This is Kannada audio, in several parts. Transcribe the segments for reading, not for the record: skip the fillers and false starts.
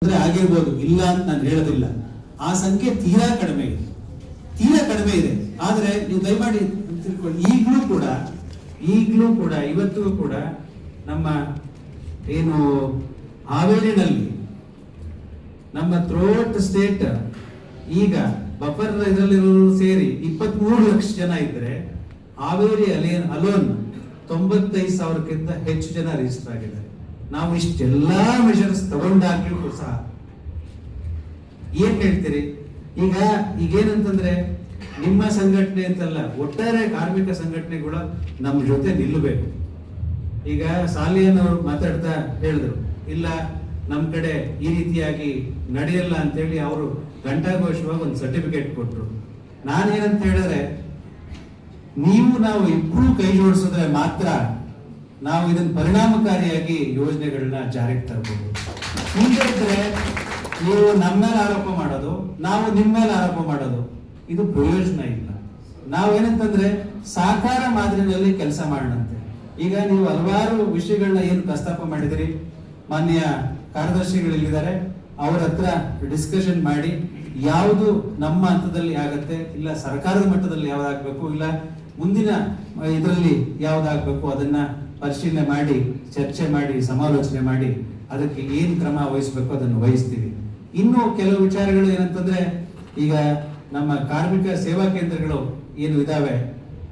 ತೊಂದರೆ ಆಗಿರ್ಬೋದು, ಇಲ್ಲ ಅಂತ ನಾನು ಹೇಳೋದಿಲ್ಲ. ಆ ಸಂಖ್ಯೆ ತೀರಾ ಕಡಿಮೆ ಇದೆ. ಆದ್ರೆ ನೀವು ದಯಮಾಡಿ ತಿಳ್ಕೊಳ್ಳಿ, ಈಗಲೂ ಕೂಡ ಇವತ್ತಿಗೂ ಕೂಡ ನಮ್ಮ ಏನು ಹಾವೇರಿನಲ್ಲಿ ನಮ್ಮ ಥ್ರೂಔಟ್ ಸ್ಟೇಟ್ ಈಗ ಬಫರ್ ಇದರಲ್ಲಿರೋರು ಸೇರಿ 23 ಲಕ್ಷ ಜನ ಇದ್ರೆ, ಹಾವೇರಿ ಅಲೋನ್ 95,000ಕ್ಕಿಂತ ಹೆಚ್ಚು ಜನ ರಿಜಿಸ್ಟರ್ ಆಗಿದ್ದಾರೆ. ನಾವು ಇಷ್ಟೆಲ್ಲಾ ಮೆಷರ್ಸ್ ತಗೊಂಡಾಗ್ಲಿಕ್ಕೂ ಸಹ ಏನ್ ಹೇಳ್ತೀರಿ? ಈಗೇನಂತಂದ್ರೆ ನಿಮ್ಮ ಸಂಘಟನೆ ಅಂತಲ್ಲ, ಒಟ್ಟಾರೆ ಕಾರ್ಮಿಕ ಸಂಘಟನೆಗಳು ನಮ್ಮ ಜೊತೆ ನಿಲ್ಲಬೇಕು. ಈಗ ಸಾಲಿಯನ್ ಅವರು ಮಾತಾಡ್ತಾ ಹೇಳಿದ್ರು, ಇಲ್ಲ ನಮ್ ಕಡೆ ಈ ರೀತಿಯಾಗಿ ನಡೆಯಲ್ಲ ಅಂತೇಳಿ ಅವರು ಘಂಟಾಘೋಷವಾಗಿ ಒಂದು ಸರ್ಟಿಫಿಕೇಟ್ ಕೊಟ್ರು. ನಾನೇನಂತ ಹೇಳಿದ್ರೆ, ನಾವು ಇಬ್ರು ಕೈ ಜೋಡಿಸಿದ್ರೆ ಮಾತ್ರ ನಾವು ಇದನ್ನ ಪರಿಣಾಮಕಾರಿಯಾಗಿ ಯೋಜನೆಗಳನ್ನ ಜಾರಿಗೆ ತರಬಹುದು. ಹೀಗಿದ್ರೆ ನೀವು ನಮ್ಮ ಮೇಲೆ ಆರೋಪ ಮಾಡೋದು, ನಾವು ನಿಮ್ಮ ಮೇಲೆ ಆರೋಪ ಮಾಡೋದು, ಇದು ಪ್ರಯೋಜನ ಇಲ್ಲ. ನಾವೇನಂತಂದ್ರೆ ಸಾಕಾರ ಮಾದರಿನಲ್ಲಿ ಕೆಲಸ ಮಾಡೋಣಂತೆ. ಈಗ ನೀವು ಹಲವಾರು ವಿಷಯಗಳನ್ನ ಏನು ಪ್ರಸ್ತಾಪ ಮಾಡಿದಿರಿ, ಮಾನ್ಯ ಕಾರ್ಯದರ್ಶಿಗಳಿದ್ದಾರೆ, ಅವ್ರ ಹತ್ರ ಡಿಸ್ಕಷನ್ ಮಾಡಿ ಯಾವುದು ನಮ್ಮ ಹಂತದಲ್ಲಿ ಆಗತ್ತೆ, ಇಲ್ಲ ಸರ್ಕಾರದ ಮಟ್ಟದಲ್ಲಿ ಯಾವ್ದಾಗಬೇಕು, ಇಲ್ಲ ಮುಂದಿನ ಇದರಲ್ಲಿ ಯಾವ್ದಾಗಬೇಕು, ಅದನ್ನ ಪರಿಶೀಲನೆ ಮಾಡಿ, ಚರ್ಚೆ ಮಾಡಿ, ಸಮಾಲೋಚನೆ ಮಾಡಿ ಅದಕ್ಕೆ ಏನ್ ಕ್ರಮ ವಹಿಸಬೇಕು ಅದನ್ನು ವಹಿಸ್ತೀವಿ. ಇನ್ನು ಕೆಲವು ವಿಚಾರಗಳು ಏನಂತಂದ್ರೆ, ಈಗ ನಮ್ಮ ಕಾರ್ಮಿಕ ಸೇವಾ ಕೇಂದ್ರಗಳು ಏನು ಇದಾವೆ,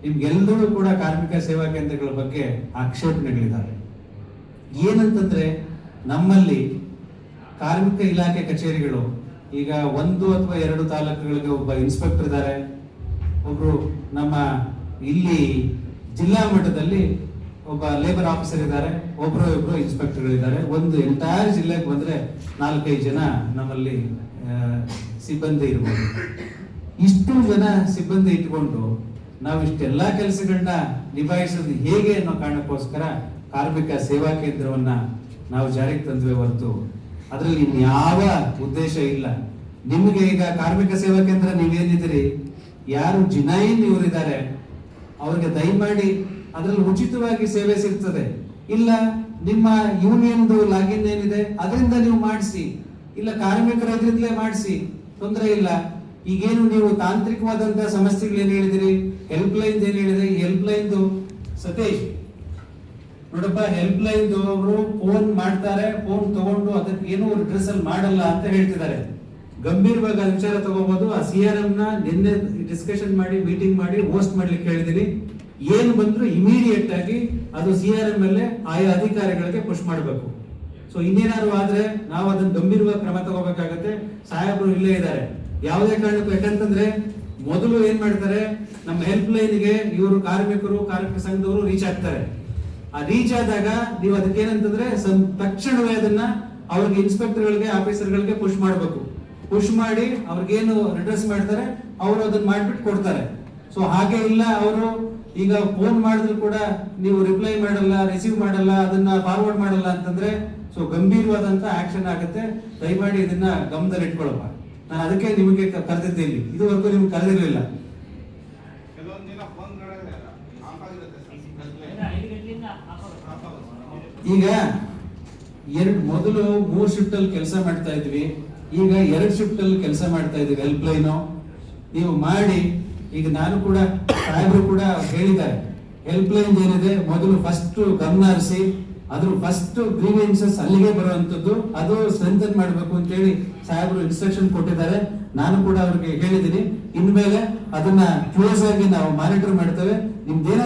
ನಿಮ್ಗೆಲ್ಲರೂ ಕೂಡ ಕಾರ್ಮಿಕ ಸೇವಾ ಕೇಂದ್ರಗಳ ಬಗ್ಗೆ ಆಕ್ಷೇಪಣೆಗಳಿದ್ದಾವೆ. ಏನಂತಂದ್ರೆ, ನಮ್ಮಲ್ಲಿ ಕಾರ್ಮಿಕ ಇಲಾಖೆ ಕಚೇರಿಗಳು ಈಗ 1 ಅಥವಾ 2 ತಾಲೂಕುಗಳಿಗೆ ಒಬ್ಬ ಇನ್ಸ್ಪೆಕ್ಟರ್ ಇದ್ದಾರೆ, ಒಬ್ರು ನಮ್ಮ ಇಲ್ಲಿ ಜಿಲ್ಲಾ ಮಟ್ಟದಲ್ಲಿ ಒಬ್ಬ ಲೇಬರ್ ಆಫೀಸರ್ ಇದ್ದಾರೆ, ಇಬ್ರು ಇನ್ಸ್ಪೆಕ್ಟರ್ಗಳಿದ್ದಾರೆ. ಒಂದು ಎಂಟೈರ್ ಜಿಲ್ಲೆಗೆ ಬಂದ್ರೆ 4-5 ಜನ ನಮ್ಮಲ್ಲಿ ಸಿಬ್ಬಂದಿ ಇರ್ಬೋದು. ಇಷ್ಟು ಜನ ಸಿಬ್ಬಂದಿ ಇಟ್ಕೊಂಡು ನಾವು ಇಷ್ಟೆಲ್ಲಾ ಕೆಲಸಗಳನ್ನ ನಿಭಾಯಿಸೋದು ಹೇಗೆ ಅನ್ನೋ ಕಾರಣಕ್ಕೋಸ್ಕರ ಕಾರ್ಮಿಕ ಸೇವಾ ಕೇಂದ್ರವನ್ನ ನಾವು ಜಾರಿಗೆ ತಂದ್ವಿ ಹೊರತು ಅದರಲ್ಲಿ ಇನ್ಯಾವ ಉದ್ದೇಶ ಇಲ್ಲ. ನಿಮಗೆ ಈಗ ಕಾರ್ಮಿಕ ಸೇವಾ ಕೇಂದ್ರ ನೀವೇನಿದ್ದೀರಿ, ಯಾರು ಜಿನೈನ್ ಇವರಿದ್ದಾರೆ ಅವ್ರಿಗೆ ದಯಮಾಡಿ ಅದರಲ್ಲಿ ಉಚಿತವಾಗಿ ಸೇವೆ ಸಿಗ್ತದೆ. ಇಲ್ಲ ನಿಮ್ಮ ಯೂನಿಯನ್ದು ಲಾಗಿನ್ ಏನಿದೆ ಅದರಿಂದ ನೀವು ಮಾಡಿಸಿ, ಇಲ್ಲ ಕಾರ್ಮಿಕರ ಇದರಿಂದಲೇ ಮಾಡಿಸಿ, ತೊಂದರೆ ಇಲ್ಲ. ಈಗೇನು ನೀವು ತಾಂತ್ರಿಕವಾದಂತಹ ಸಮಸ್ಯೆಗಳು ಏನ್ ಹೇಳಿದಿರಿ, ಹೆಲ್ಪ್ ಲೈನ್ ಏನ್ ಹೇಳಿದೆ, ಹೆಲ್ಪ್ ಲೈನ್ ಸತೀಶ್ ನೋಡಪ್ಪ, ಹೆಲ್ಪ್ ಲೈನ್ ಅವರು ಫೋನ್ ಮಾಡ್ತಾರೆ, ಫೋನ್ ತಗೊಂಡು ಅದಕ್ಕೆ ಏನೋ ರಿಡ್ರೆಸಲ್ ಮಾಡಲ್ಲ ಅಂತ ಹೇಳ್ತಿದ್ದಾರೆ. ಗಂಭೀರವಾಗಿ ಆ ವಿಚಾರ ತಗೋಬಹುದು. ಆ CRM ನ ನಿನ್ನೆ ಡಿಸ್ಕಷನ್ ಮಾಡಿ, ಮೀಟಿಂಗ್ ಮಾಡಿ, ಹೋಸ್ಟ್ ಮಾಡ್ಲಿಕ್ಕೆ ಹೇಳಿದೀನಿ. ಏನು ಬಂದ್ರು ಇಮಿಡಿಯೇಟ್ ಆಗಿ ಅದು CRM ಮೇಲೆ ಆಯಾ ಅಧಿಕಾರಿಗಳಿಗೆ ಪುಷ್ ಮಾಡಬೇಕು. ಸೊ ಇನ್ನೇನಾದ್ರು ಆದ್ರೆ ನಾವು ಅದನ್ನ ಗಂಭೀರವಾಗಿ ಕ್ರಮ ತಗೋಬೇಕಾಗತ್ತೆ. ಸಾಹೇಬರು ಇಲ್ಲೇ ಇದ್ದಾರೆ, ಯಾವುದೇ ಕಾರಣಕ್ಕೂ. ಯಾಕಂತಂದ್ರೆ ಮೊದಲು ಏನ್ ಮಾಡ್ತಾರೆ, ನಮ್ಮ ಹೆಲ್ಪ್ ಲೈನ್ಗೆ ಇವರು ಕಾರ್ಮಿಕ ಸಂಘದವರು ರೀಚ್ ಆಗ್ತಾರೆ. ಆ ರೀಚ್ ಆದಾಗ ನೀವು ಅದಕ್ಕೆ ಏನಂತಂದ್ರೆ ತಕ್ಷಣವೇ ಅದನ್ನ ಅವ್ರಿಗೆ ಇನ್ಸ್ಪೆಕ್ಟರ್ಗಳಿಗೆ, ಆಫೀಸರ್ಗಳಿಗೆ ಪುಷ್ ಮಾಡಬೇಕು. ಪುಷ್ ಮಾಡಿ ಅವ್ರಿಗೇನು ರಿಡ್ರೆಸ್ ಮಾಡ್ತಾರೆ ಅವರು ಅದನ್ನ ಮಾಡ್ಬಿಟ್ಟು ಕೊಡ್ತಾರೆ. ಸೊ ಹಾಗೆ ಇಲ್ಲ, ಅವರು ಈಗ ಫೋನ್ ಮಾಡಿದ್ರು ಕೂಡ ನೀವು ರಿಪ್ಲೈ ಮಾಡಲ್ಲ, ರಿಸೀವ್ ಮಾಡಲ್ಲ, ಅದನ್ನ ಫಾರ್ವರ್ಡ್ ಮಾಡಲ್ಲ ಅಂತಂದ್ರೆ ಸೊ ಗಂಭೀರವಾದಂತ ಆಕ್ಷನ್ ಆಗುತ್ತೆ. ದಯಮಾಡಿ ಇದನ್ನ ಗಮನದಲ್ಲಿ ಇಟ್ಕೊಳ್ಳಪ್ಪ. ನಾನು ಅದಕ್ಕೆ ನಿಮಗೆ ಕರೆದಿದ್ದೀನಿ, ಇದುವರೆಗೂ ನಿಮ್ಗೆ ಕರೆದಿರ್ಲಿಲ್ಲ. ಈಗ ಮೊದಲು 3 ಶಿಫ್ಟ್ ಅಲ್ಲಿ ಕೆಲಸ ಮಾಡ್ತಾ ಇದ್ವಿ, ಈಗ 2 ಶಿಫ್ಟ್ ಅಲ್ಲಿ ಕೆಲಸ ಮಾಡ್ತಾ ಇದೀವಿ. ಹೆಲ್ಪ್ ಲೈನ್ ನೀವು ಮಾಡಿ. ಈಗ ನಾನು ಕೂಡ ಸಾಹೇಬರು ಕೂಡ ಹೇಳಿದ್ದಾರೆ, ಹೆಲ್ಪ್ ಲೈನ್ ಏನಿದೆ ಮೊದಲು ಫಸ್ಟ್ ಗಮನ ಹರಿಸಿ, ಅದ್ರ ಫಸ್ಟ್ ಗ್ರೀವೆನ್ಸಸ್ ಅಲ್ಲಿಗೆ ಬರುವಂತದ್ದು, ಅದು ಸ್ಟ್ರೆಂಥನ್ ಮಾಡಬೇಕು ಅಂತ ಹೇಳಿ ಸಾಹೇಬರು ಇನ್ಸ್ಟ್ರಕ್ಷನ್ ಕೊಟ್ಟಿದ್ದಾರೆ. ನಾನು ಕೂಡ ಅವ್ರಿಗೆ ಹೇಳಿದ್ದೀನಿ. ಇನ್ಮೇಲೆ ಅದನ್ನ ಕ್ಲೋಸ್ ಆಗಿ ನಾವು ಮಾನಿಟರ್ ಮಾಡ್ತೇವೆ. ನಿಮ್ದೇನ